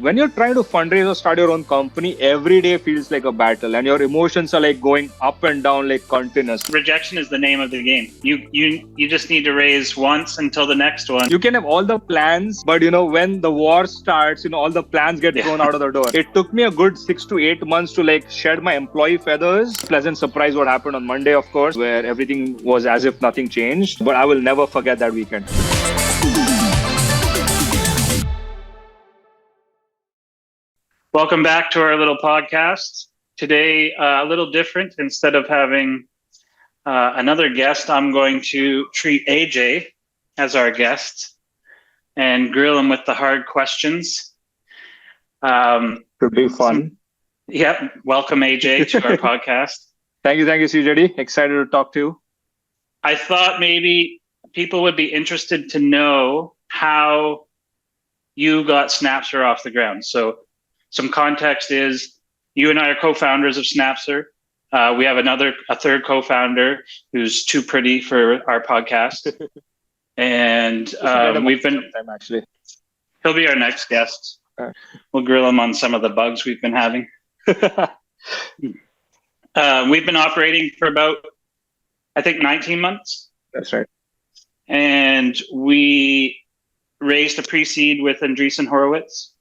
when you're trying to fundraise or start your own company, every day feels like a battle and your emotions are like going up and down like continuous. Rejection is the name of the game. You just need to raise once until the next one. You can have all the plans, but when the war starts, all the plans get thrown out of the door. It took me a good 6 to 8 months to like shed my employee feathers. Pleasant surprise what happened on Monday, of course, where everything was as if nothing changed. But I will never forget that weekend. Welcome back to our little podcast. Today, a little different. Instead of having another guest, I'm going to treat AJ as our guest and grill him with the hard questions. Could be fun. Yeah. Welcome, AJ, to our podcast. Thank you, CJD. Excited to talk to you. I thought maybe people would be interested to know how you got Snapster off the ground. So some context is you and I are co-founders of Snapster. We have a third co-founder who's too pretty for our podcast. And we've been, actually. He'll be our next guest. We'll grill him on some of the bugs we've been having. We've been operating for about, I think, 19 months. That's right. And we raised a pre-seed with Andreessen Horowitz.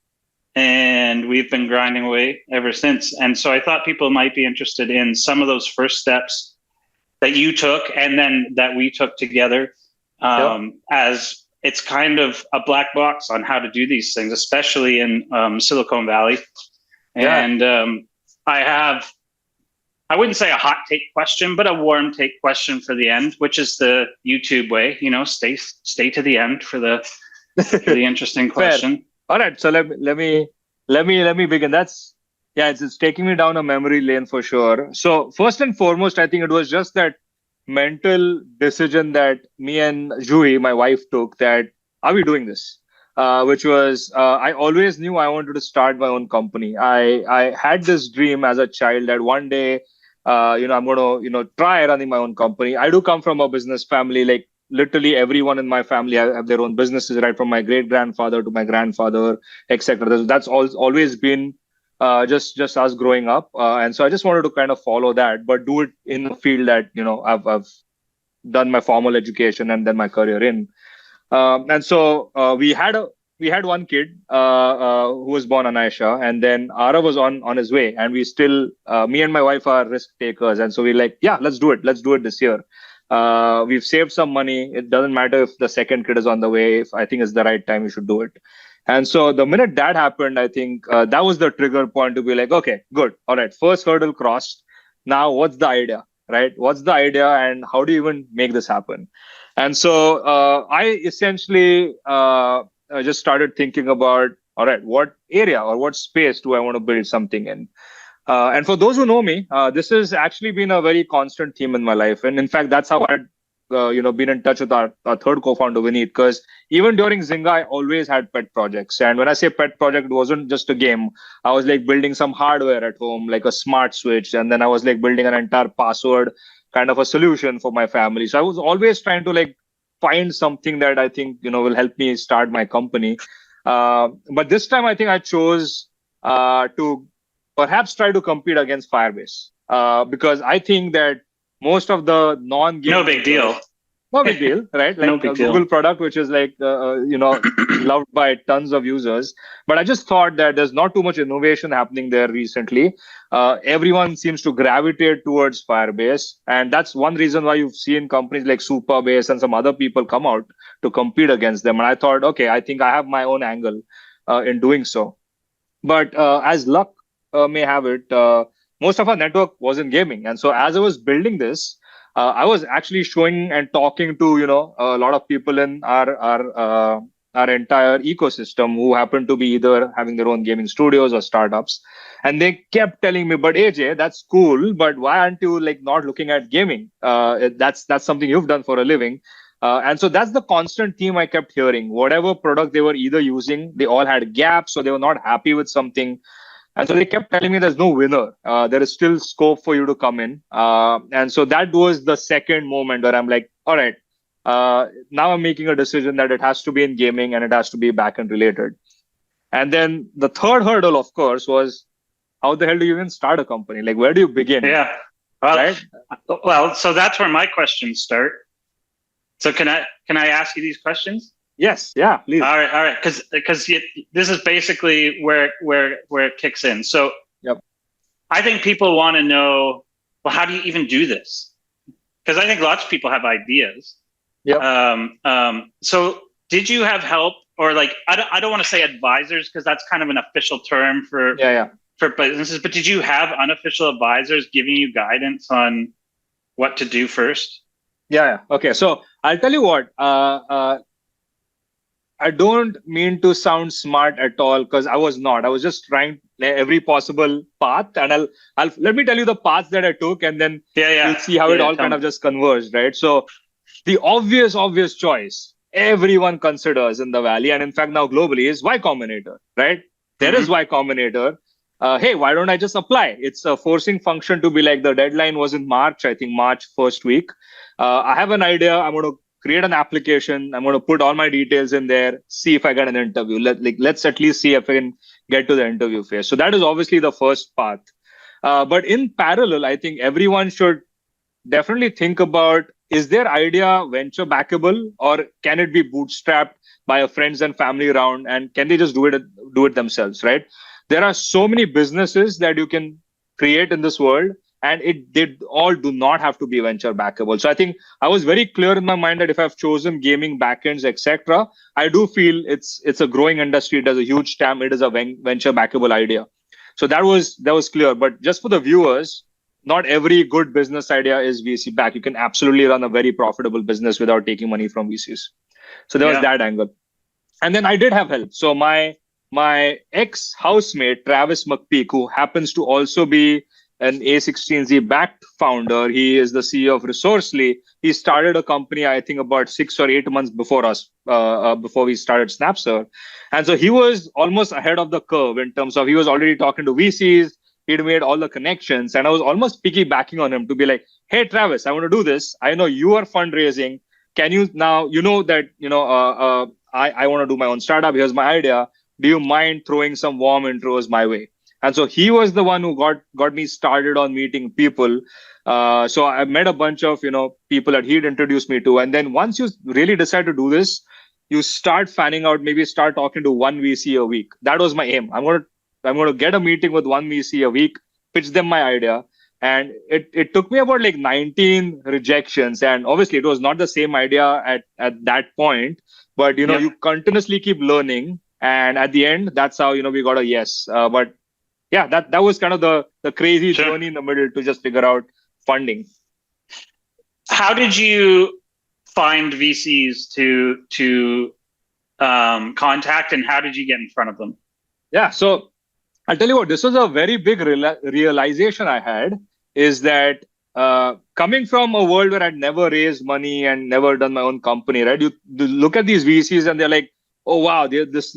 And we've been grinding away ever since. And so I thought people might be interested in some of those first steps that you took and then that we took together, as it's kind of a black box on how to do these things, especially in Silicon Valley. Yeah. And I wouldn't say a hot take question, but a warm take question for the end, which is the YouTube way, stay to the end for the interesting question. All right, so let me begin. It's taking me down a memory lane for sure. So first and foremost, I think it was just that mental decision that me and Jui, my wife, took that are we doing this? Which was I always knew I wanted to start my own company. I had this dream as a child that one day, I'm going to try running my own company. I do come from a business family, like. Literally everyone in my family have their own businesses, right from my great grandfather to my grandfather, etc. That's always been just us growing up, and so I just wanted to kind of follow that, but do it in a field that I've done my formal education and then my career in. And so we had one kid who was born Anaisha, and then Ara was on his way, and we still me and my wife are risk takers, and so we're like, yeah, let's do it this year. We've saved some money. It doesn't matter if the second kid is on the way. If I think it's the right time, we should do it. And so the minute that happened, I think that was the trigger point to be like, okay, good. All right. First hurdle crossed. Now what's the idea, right? What's the idea and how do you even make this happen? And so I essentially just started thinking about, all right, what area or what space do I want to build something in? And for those who know me, this has actually been a very constant theme in my life. And in fact, that's how I'd been in touch with our third co-founder, Vineet, because even during Zynga, I always had pet projects. And when I say pet project, it wasn't just a game. I was like building some hardware at home, like a smart switch. And then I was like building an entire password kind of a solution for my family. So I was always trying to like find something that I think, will help me start my company. But this time, I think I chose to perhaps try to compete against Firebase, because I think that most of the non-game... No big deal, right? Like a Google product, which is like, loved by tons of users. But I just thought that there's not too much innovation happening there recently. Everyone seems to gravitate towards Firebase. And that's one reason why you've seen companies like Supabase and some other people come out to compete against them. And I thought, okay, I think I have my own angle in doing so. But as luck may have it, most of our network was in gaming. And so as I was building this, I was actually showing and talking to, a lot of people in our entire ecosystem who happened to be either having their own gaming studios or startups. And they kept telling me, but AJ, that's cool, but why aren't you like not looking at gaming? That's something you've done for a living. And so that's the constant theme I kept hearing. Whatever product they were either using, they all had gaps, so they were not happy with something. And so they kept telling me there's no winner. There is still scope for you to come in. And so that was the second moment where I'm like, all right, now I'm making a decision that it has to be in gaming and it has to be backend related. And then the third hurdle, of course, was how the hell do you even start a company? Like, where do you begin? Yeah. Well, right? so that's where my questions start. So can I ask you these questions? Yes. Yeah. Please. All right. Because this is basically where it kicks in. So Yep. I think people want to know, well, how do you even do this? Because I think lots of people have ideas. Yep. So did you have help, or like I don't want to say advisors because that's kind of an official term for businesses, but did you have unofficial advisors giving you guidance on what to do first? Yeah. Okay. So I'll tell you what. I don't mean to sound smart at all because I was not. I was just trying every possible path, and I'll let me tell you the paths that I took, and then you'll see how it all kind of just converged, right? So the obvious choice everyone considers in the Valley, and in fact now globally, is Y Combinator, right? There is Y Combinator. Hey, why don't I just apply? It's a forcing function to be like, the deadline was in March, I think March first week. I have an idea. I'm going to create an application. I'm going to put all my details in there, see if I get an interview. Let's at least see if I can get to the interview phase. So that is obviously the first path. But in parallel, I think everyone should definitely think about, is their idea venture backable, or can it be bootstrapped by a friends and family round, and can they just do it themselves, right? There are so many businesses that you can create in this world, and they all do not have to be venture backable. So I think I was very clear in my mind that if I've chosen gaming backends, etc., I do feel it's a growing industry. It has a huge TAM. It is a venture backable idea. So that was clear. But just for the viewers, not every good business idea is VC back. You can absolutely run a very profitable business without taking money from VCs. So there was that angle. And then I did have help. So my ex housemate, Travis McPeak, who happens to also be an A16Z backed founder, he is the CEO of Resourcely. He started a company, I think, about 6 or 8 months before us, before we started Snapster. And so he was almost ahead of the curve in terms of, he was already talking to VCs. He'd made all the connections, and I was almost piggybacking on him to be like, hey, Travis, I want to do this. I know you are fundraising. Can you now, I want to do my own startup. Here's my idea. Do you mind throwing some warm intros my way? And so he was the one who got me started on meeting people. So I met a bunch of, people that he'd introduced me to. And then once you really decide to do this, you start fanning out, maybe start talking to one VC a week. That was my aim. I'm going to get a meeting with one VC a week, pitch them my idea. And it took me about like 19 rejections. And obviously it was not the same idea at that point, but you continuously keep learning. And at the end, that's how, we got a yes. But yeah, that was kind of the crazy journey in the middle to just figure out funding. How did you find VCs to contact, and how did you get in front of them? Yeah, so I'll tell you what, this was a very big realization I had, is that coming from a world where I'd never raised money and never done my own company, right? You look at these VCs and they're like, oh, wow, they're this,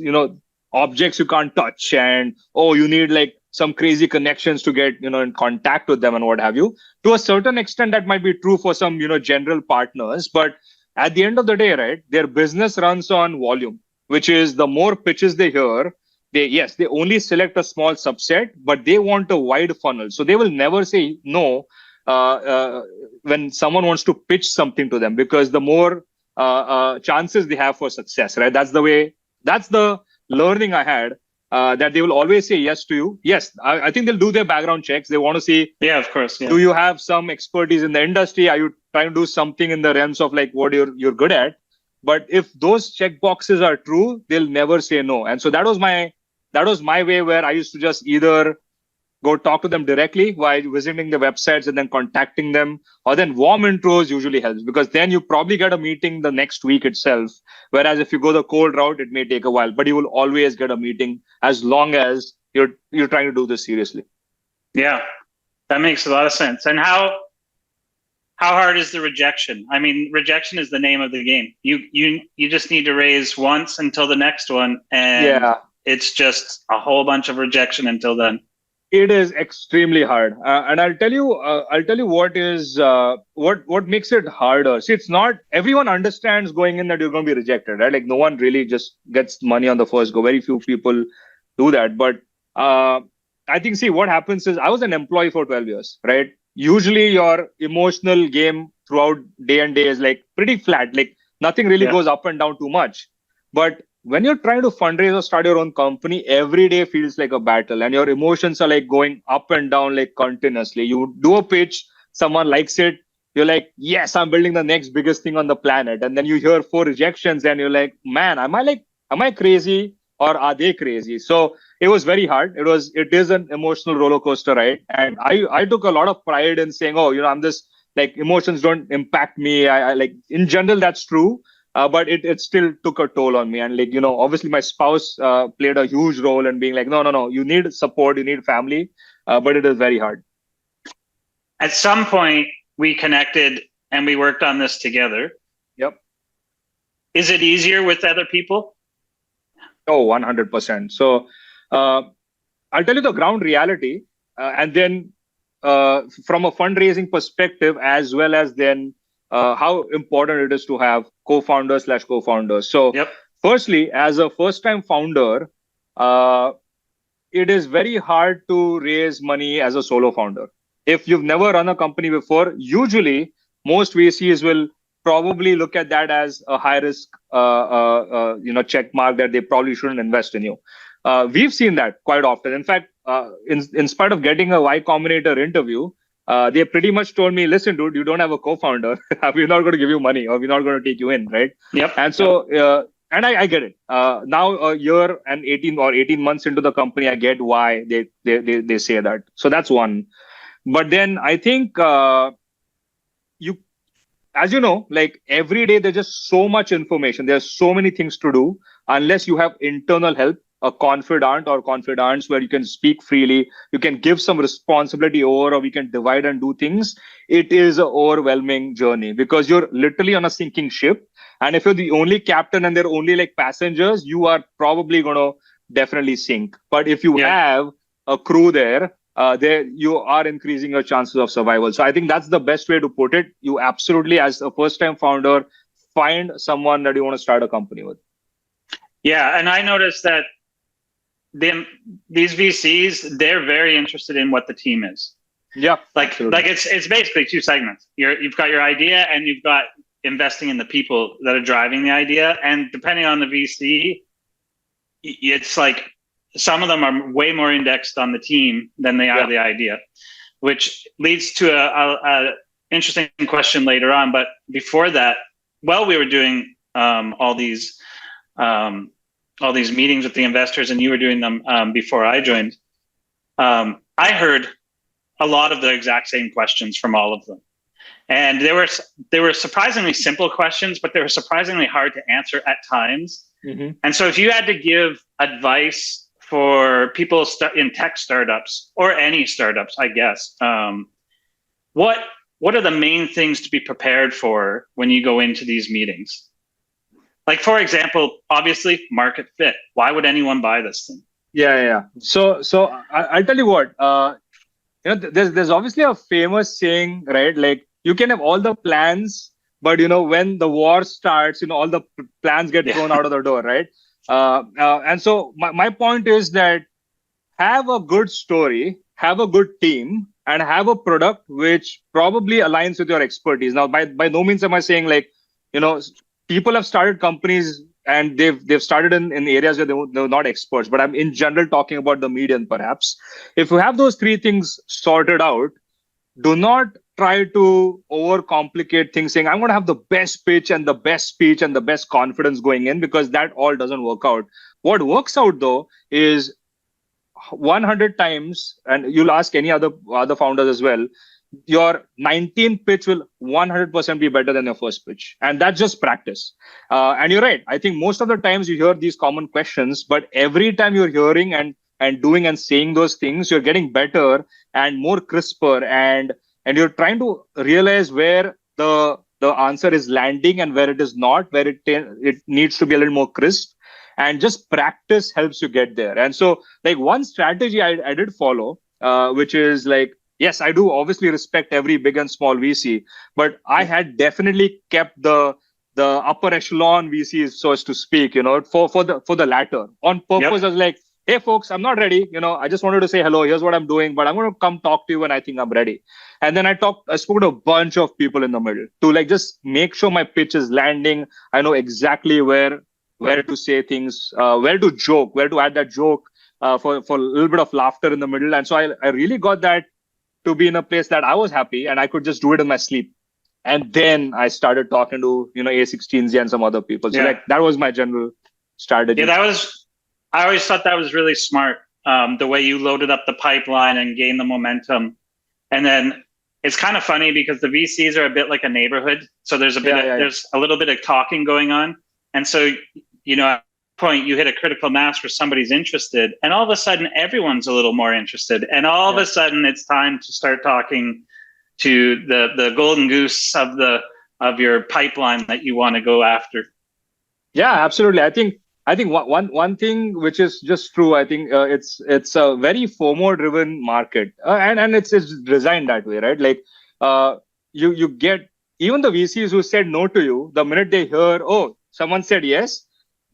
objects you can't touch. And, oh, you need like some crazy connections to get, in contact with them and what have you. To a certain extent, that might be true for some, general partners. But at the end of the day, right, their business runs on volume, which is the more pitches they hear, they only select a small subset, but they want a wide funnel. So they will never say no when someone wants to pitch something to them, because the more chances they have for success, right? That's the learning I had, that they will always say yes to you. Yes, I think they'll do their background checks. They want to see, of course. Yeah. Do you have some expertise in the industry? Are you trying to do something in the realms of like what you're good at? But if those check boxes are true, they'll never say no. And so that was my way, where I used to just either go talk to them directly while visiting the websites and then contacting them, or then warm intros usually helps, because then you probably get a meeting the next week itself. Whereas if you go the cold route, it may take a while, but you will always get a meeting as long as you're trying to do this seriously. Yeah, that makes a lot of sense. And how hard is the rejection? I mean, rejection is the name of the game. You just need to raise once until the next one, and it's just a whole bunch of rejection until then. It is extremely hard, and I'll tell you. I'll tell you what is what makes it harder. See, it's not everyone understands going in that you're going to be rejected, right? Like no one really just gets money on the first go. Very few people do that. But uh, I think, see, what happens is I was an employee for 12 years, right? Usually, your emotional game throughout day and day is like pretty flat. Like nothing really Yeah. goes up and down too much. But when you're trying to fundraise or start your own company, every day feels like a battle, and your emotions are like going up and down like continuously. You do a pitch, someone likes it, you're like, yes, I'm building the next biggest thing on the planet. And then you hear four rejections, and you're like, man, am I crazy or are they crazy? So it was very hard. It is an emotional roller coaster ride. And I took a lot of pride in saying, oh, I'm this, like, emotions don't impact me. I like, in general, that's true, but it still took a toll on me. And, like, obviously my spouse played a huge role in being like, no, no, no, you need support, you need family, but it is very hard. At some point, we connected and we worked on this together. Yep. Is it easier with other people? Oh, 100%. So uh, I'll tell you the ground reality, and then from a fundraising perspective, as well as then how important it is to have co-founders. So Yep. firstly, as a first-time founder, uh, it is very hard to raise money as a solo founder. If you've never run a company before, usually most VCs will probably look at that as a high risk, check mark that they probably shouldn't invest in you. We've seen that quite often. In fact, in spite of getting a Y Combinator interview, they pretty much told me, "Listen, dude, you don't have a co-founder. We're not going to give you money, or we're not going to take you in, right?" Yep. And so, and I get it. Now, a year and 18 months into the company, I get why they say that. So that's one. But then I think you, as you know, like every day there's just so much information. There's so many things to do. Unless you have internal help, a confidant or confidants where you can speak freely, you can give some responsibility over, or we can divide and do things. It is an overwhelming journey because you're literally on a sinking ship. And if you're the only captain and there are only like passengers, you are probably going to definitely sink. But if you have a crew there you are increasing your chances of survival. So I think that's the best way to put it. You absolutely, as a first-time founder, find someone that you want to start a company with. Yeah, and I noticed that these VCs, they're very interested in what the team is. Yeah, like absolutely. it's basically two segments. You've got your idea, and you've got investing in the people that are driving the idea. And depending on the VC, it's like some of them are way more indexed on the team than they are the idea, which leads to a interesting question later on. But before that, while we were doing all these meetings with the investors, and you were doing them before I joined, I heard a lot of the exact same questions from all of them. And they were surprisingly simple questions, but they were surprisingly hard to answer at times. Mm-hmm. And so if you had to give advice for people in tech startups, or any startups, I guess, what are the main things to be prepared for when you go into these meetings? Like, for example, obviously, market fit. Why would anyone buy this thing? Yeah. So I'll tell you what. There's obviously a famous saying, right? Like, you can have all the plans, but when the war starts, all the plans get thrown out of the door, right? And so my point is that have a good story, have a good team, and have a product which probably aligns with your expertise. Now, by no means am I saying, like, people have started companies and they've started in areas where they're not experts, but I'm in general talking about the median, perhaps. If you have those three things sorted out, do not try to overcomplicate things saying, I'm going to have the best pitch and the best speech and the best confidence going in, because that all doesn't work out. What works out, though, is 100 times, and you'll ask any other founders as well, your 19th pitch will 100% be better than your first pitch. And that's just practice. And you're right. I think most of the times you hear these common questions, but every time you're hearing and doing and saying those things, you're getting better and more crisper, and you're trying to realize where the answer is landing and where it is not, where it needs to be a little more crisp. And just practice helps you get there. And so, like, one strategy I did follow which is like, yes, I do obviously respect every big and small VC, but I had definitely kept the upper echelon VCs, so as to speak, for the latter on purpose. Yep. I was like, hey folks, I'm not ready. I just wanted to say hello. Here's what I'm doing, but I'm going to come talk to you when I think I'm ready. And then I spoke to a bunch of people in the middle to like just make sure my pitch is landing. I know exactly where to say things, where to joke, where to add that joke, for a little bit of laughter in the middle. And so I really got that to be in a place that I was happy and I could just do it in my sleep. And then I started talking to, A16Z and some other people. So Yeah. like that was my general strategy. Yeah, I always thought that was really smart. The way you loaded up the pipeline and gained the momentum. And then it's kind of funny because the VCs are a bit like a neighborhood. So there's there's a little bit of talking going on. And so, at point you hit a critical mass where somebody's interested, and all of a sudden everyone's a little more interested. And all of a sudden it's time to start talking to the golden goose of your pipeline that you want to go after. Yeah, absolutely. I think one thing which is just true. I think it's a very FOMO driven market, and it's designed that way, right? Like you get even the VCs who said no to you, the minute they hear, oh, someone said yes,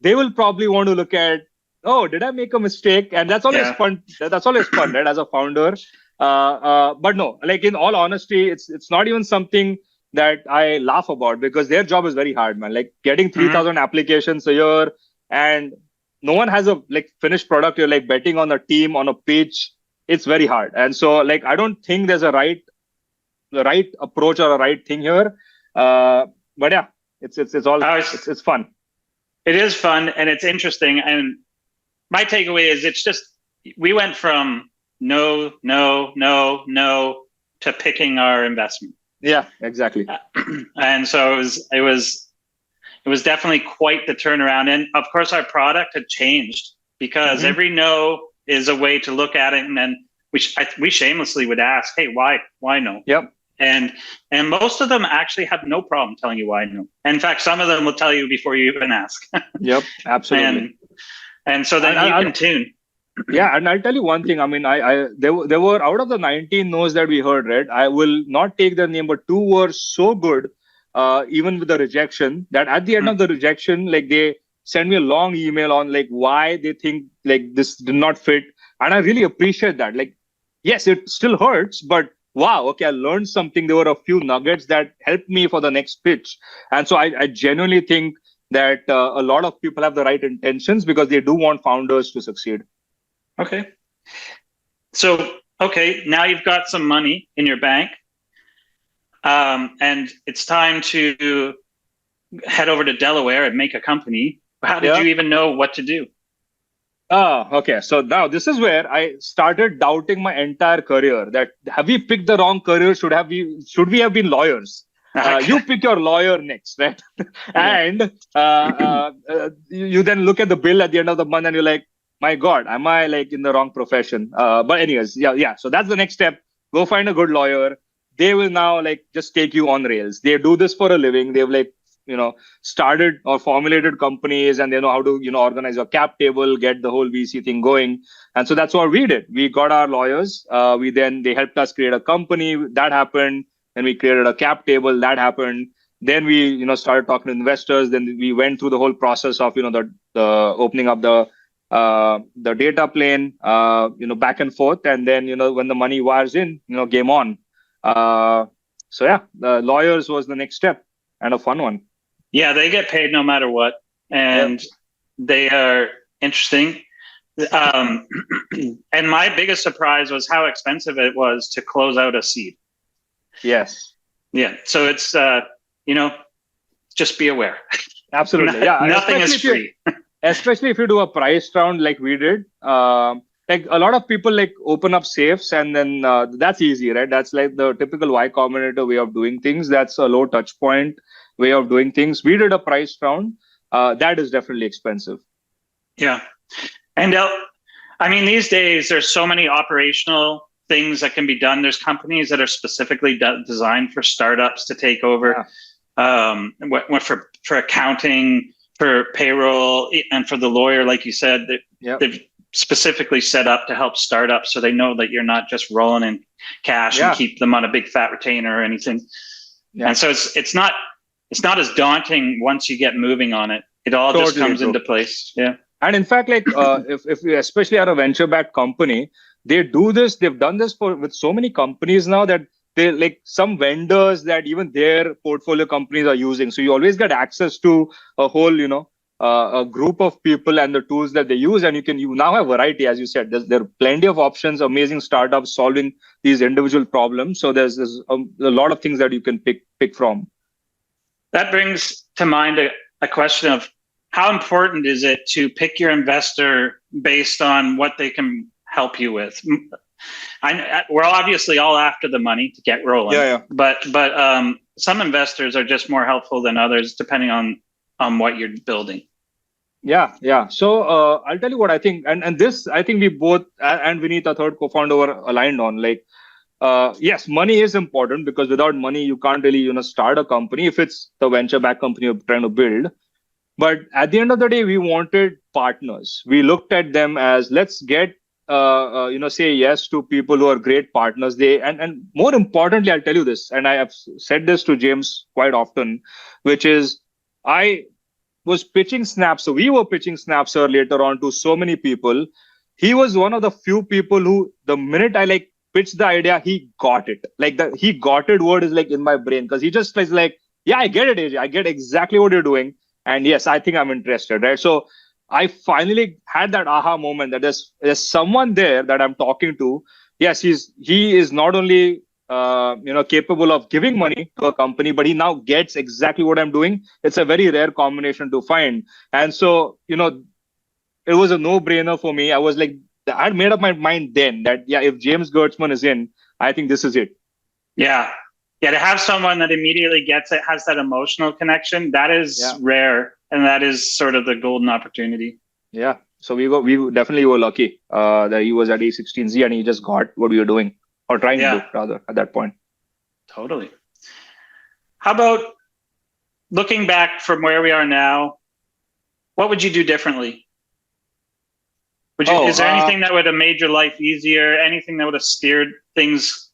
they will probably want to look at, oh, did I make a mistake? And that's always fun. That's always fun, right? As a founder. But no, like in all honesty, it's not even something that I laugh about, because their job is very hard, man. Like getting 3,000 applications a year, and no one has a like finished product. You're like betting on a team, on a pitch. It's very hard. And so like, I don't think there's the right approach or a right thing here. But yeah, it's fun. It is fun and it's interesting. And my takeaway is we went from no to picking our investment. Yeah, exactly. And so it was definitely quite the turnaround. And of course our product had changed, because every no is a way to look at it. And then we shamelessly would ask, hey, why no? Yep. And most of them actually have no problem telling you why no. In fact, some of them will tell you before you even ask. Yep, absolutely. And so then you can tune. Yeah, and I'll tell you one thing. I mean, there were out of the 19 no's that we heard, right? I will not take their name, but 2 were so good, even with the rejection, that at the end of the rejection, like they send me a long email on like why they think like this did not fit, and I really appreciate that. Like, yes, it still hurts, but wow, okay, I learned something. There were a few nuggets that helped me for the next pitch, and so I genuinely think that a lot of people have the right intentions, because they do want founders to succeed. Okay. So, now you've got some money in your bank, and it's time to head over to Delaware and make a company. How did you even know what to do? Okay. So now this is where I started doubting my entire career. That have we picked the wrong career? Should we have been lawyers? You pick your lawyer next, right? And you then look at the bill at the end of the month and you're like, my God, am I like in the wrong profession? But anyways, yeah. So that's the next step. Go find a good lawyer. They will now like just take you on rails. They do this for a living. They've like, started or formulated companies, and they know how to, organize a cap table, get the whole VC thing going. And so that's what we did. We got our lawyers. They helped us create a company. That happened. Then we created a cap table. That happened. Then we, started talking to investors. Then we went through the whole process of, the opening up the data plane, back and forth. And then, when the money wires in, game on. So yeah, the lawyers was the next step, and a fun one. Yeah, they get paid no matter what, and they are interesting. And my biggest surprise was how expensive it was to close out a seed. Yes. Yeah. So it's just be aware. Absolutely. Yeah. Nothing is free. Especially if you do a price round like we did. Like a lot of people like open up safes, and then that's easy, right? That's like the typical Y Combinator way of doing things. That's a low touch point way of doing things. We did a price round. That is definitely expensive. Yeah. And I mean, these days there's so many operational things that can be done. There's companies that are specifically designed for startups to take over, for accounting, for payroll, and for the lawyer, like you said, they've specifically set up to help startups, so they know that you're not just rolling in cash and Yeah. keep them on a big fat retainer or anything. Yeah. And so it's not as daunting once you get moving on it. It all just Totally comes true. into place. Yeah. And in fact, like if you especially are a venture-backed company, they do this. They've done this with so many companies now that they like some vendors that even their portfolio companies are using. So you always get access to a whole, a group of people and the tools that they use, and you now have variety, as you said. There are plenty of options, amazing startups solving these individual problems. So there's a lot of things that you can pick from. That brings to mind a question of how important is it to pick your investor based on what they can help you with? We're obviously all after the money to get rolling. Yeah. But some investors are just more helpful than others depending on what you're building. Yeah. So I'll tell you what I think, and this I think we both and Vineet, a third co-founder, were aligned on. Like, yes, money is important because without money you can't really start a company if it's the venture-backed company you're trying to build. But at the end of the day, we wanted partners. We looked at them as let's get say yes to people who are great partners. And more importantly, I'll tell you this, and I have said this to James quite often, which is I was pitching Snaps. So we were pitching Snapser later on to so many people. He was one of the few people who, the minute I like pitched the idea, he got it. Like he got it word is like in my brain because he just is like, yeah, I get it, AJ. I get exactly what you're doing. And yes, I think I'm interested, right? So I finally had that aha moment that there's someone there that I'm talking to. Yes, he is not only capable of giving money to a company, but he now gets exactly what I'm doing. It's a very rare combination to find. And so, it was a no-brainer for me. I was like, I had made up my mind then that, yeah, if James Gertzman is in, I think this is it. Yeah. Yeah, to have someone that immediately gets it, has that emotional connection, that is rare. And that is sort of the golden opportunity. Yeah. So we definitely were lucky that he was at A16Z and he just got what we were doing, or trying to do, rather, at that point. Totally. How about looking back from where we are now, what would you do differently? Is there anything that would have made your life easier? Anything that would have steered things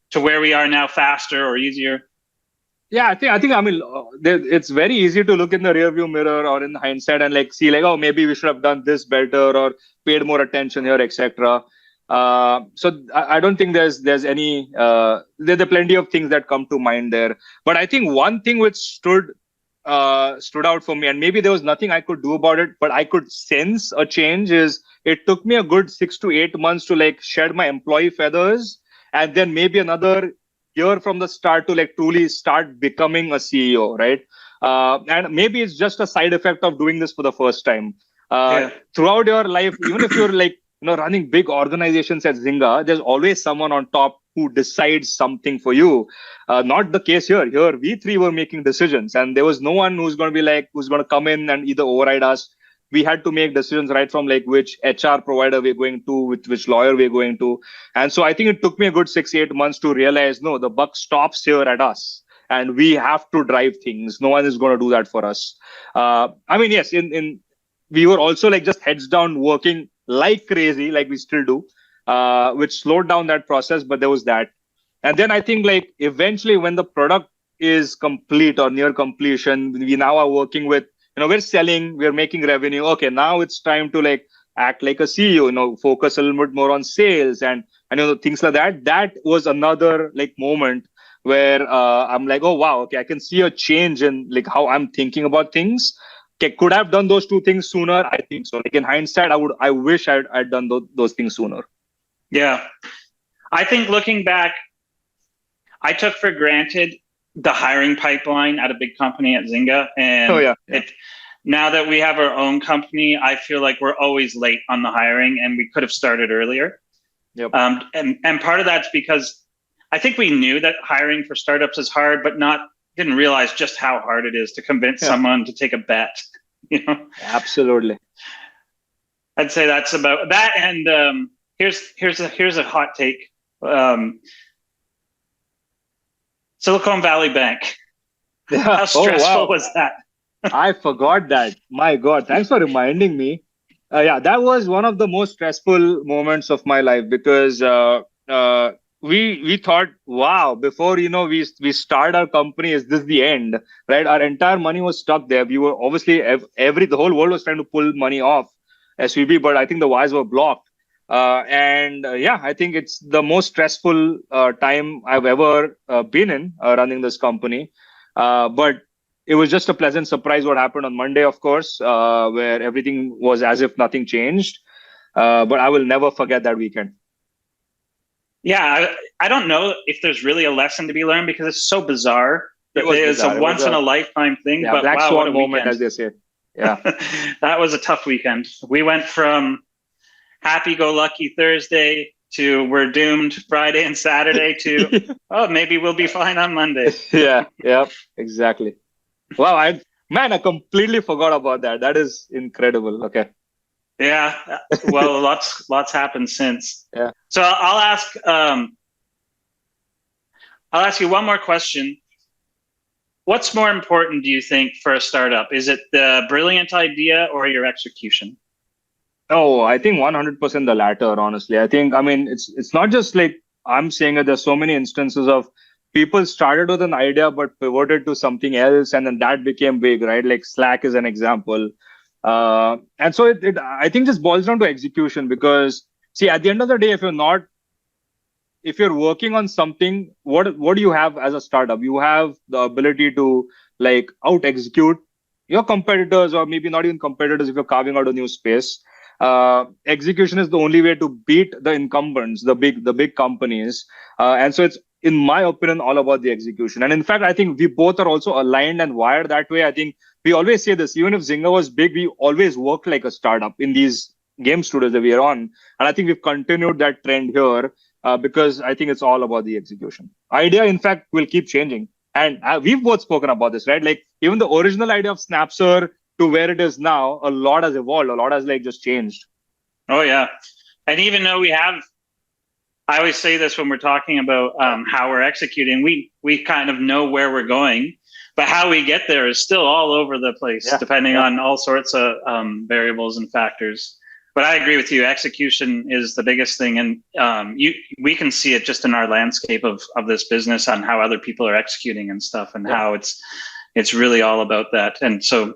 to where we are now faster or easier? Yeah, I think, it's very easy to look in the rearview mirror or in hindsight and like see like, oh, maybe we should have done this better or paid more attention here, etc. So I don't think there's any, there are plenty of things that come to mind there. But I think one thing which stood out for me, and maybe there was nothing I could do about it, but I could sense a change, is it took me a good 6 to 8 months to like shed my employee feathers, and then maybe another year from the start to like truly start becoming a CEO, right? And maybe it's just a side effect of doing this for the first time. Throughout your life, even if you're like running big organizations at Zynga, there's always someone on top who decides something for you. Not the case here. Here, we three were making decisions, and there was no one who's going to come in and either override us. We had to make decisions right from like which HR provider we're going to, which lawyer we're going to. And so I think it took me a good 6-8 months to realize, no, the buck stops here at us and we have to drive things. No one is going to do that for us. Yes, we were also like just heads down working like crazy, like we still do, which slowed down that process, but there was that. And then I think like eventually when the product is complete or near completion, we now are working with, we're selling, we're making revenue. Okay, now it's time to like act like a CEO, focus a little bit more on sales and things like that. That was another like moment where I'm like, oh wow, okay, I can see a change in like how I'm thinking about things. Okay, could I have done those two things sooner? I think so. Like in hindsight, I wish I'd done those things sooner. Yeah, I think looking back, I took for granted the hiring pipeline at a big company at Zynga. And now that we have our own company, I feel like we're always late on the hiring and we could have started earlier. Yep. And part of that's because I think we knew that hiring for startups is hard, but didn't realize just how hard it is to convince someone to take a bet. Absolutely. I'd say that's about that. And here's a hot take. Silicon Valley Bank. How stressful was that? I forgot that. My God, thanks for reminding me. Yeah, that was one of the most stressful moments of my life because we thought, wow, before we start our company, is this the end? Right? Our entire money was stuck there. We were obviously the whole world was trying to pull money off SVB, but I think the wires were blocked. And yeah, I think it's the most stressful time I've ever been in running this company. But it was just a pleasant surprise what happened on Monday, of course, where everything was as if nothing changed. But I will never forget that weekend. Yeah, I don't know if there's really a lesson to be learned because it's so bizarre It that was it's a bizarre. It was once in a lifetime thing. yeah, But black wow, what swan a moment, weekend. as they say. Yeah. That was a tough weekend. We went from happy-go-lucky Thursday to we're doomed Friday and Saturday to, oh, maybe we'll be fine on Monday. Yeah, exactly. Wow, I completely forgot about that. That is incredible. Okay. Yeah, well, lots happened since. Yeah. So I'll ask you one more question. What's more important, do you think, for a startup? Is it the brilliant idea or your execution? Oh, I think 100% the latter, honestly. I mean, it's not just like I'm saying it, there's so many instances of people started with an idea but pivoted to something else and then that became big, right? Like Slack is an example. And so it I think just boils down to execution because see, at the end of the day, if you're working on something, what do you have as a startup? You have the ability to like out execute your competitors, or maybe not even competitors if you're carving out a new space. Execution is the only way to beat the incumbents, the big companies, and so it's in my opinion all about the execution. And in fact, I think we both are also aligned and wired that way. I think we always say this: even if Zynga was big, we always worked like a startup in these game studios that we are on, and I think we've continued that trend here because I think it's all about the execution. Idea, in fact, will keep changing. And we've both spoken about this, right? Like even the original idea of Snapser to where it is now, a lot has evolved. A lot has like just changed. Oh yeah, and even though I always say this when we're talking about how we're executing, we kind of know where we're going, but how we get there is still all over the place, depending on all sorts of variables and factors. But I agree with you. Execution is the biggest thing, and we can see it just in our landscape of this business on how other people are executing and stuff, and how it's really all about that. And so,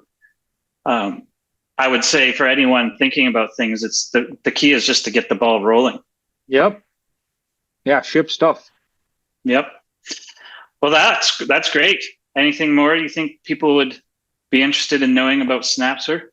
I would say for anyone thinking about things, it's the key is just to get the ball rolling. Yep. Yeah, ship stuff. Yep. Well, that's great. Anything more you think people would be interested in knowing about Snapser?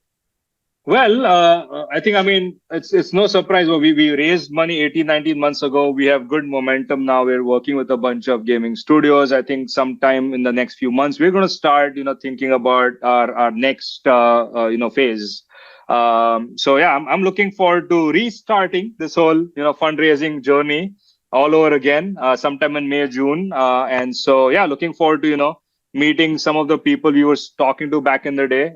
Well, I mean, it's no surprise. We raised money 18, 19 months ago. We have good momentum now. We're working with a bunch of gaming studios. I think sometime in the next few months, we're going to start, thinking about our next, phase. So yeah, I'm looking forward to restarting this whole, fundraising journey all over again, sometime in May, June. And so, yeah, looking forward to, meeting some of the people we were talking to back in the day.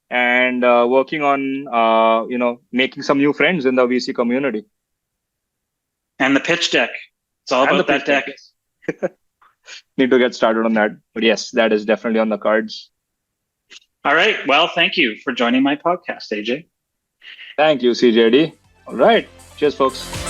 And working on making some new friends in the VC community. And the pitch deck. It's all about that deck. Need to get started on that. But yes, that is definitely on the cards. All right. Well, thank you for joining my podcast, AJ. Thank you, CJD. All right. Cheers, folks.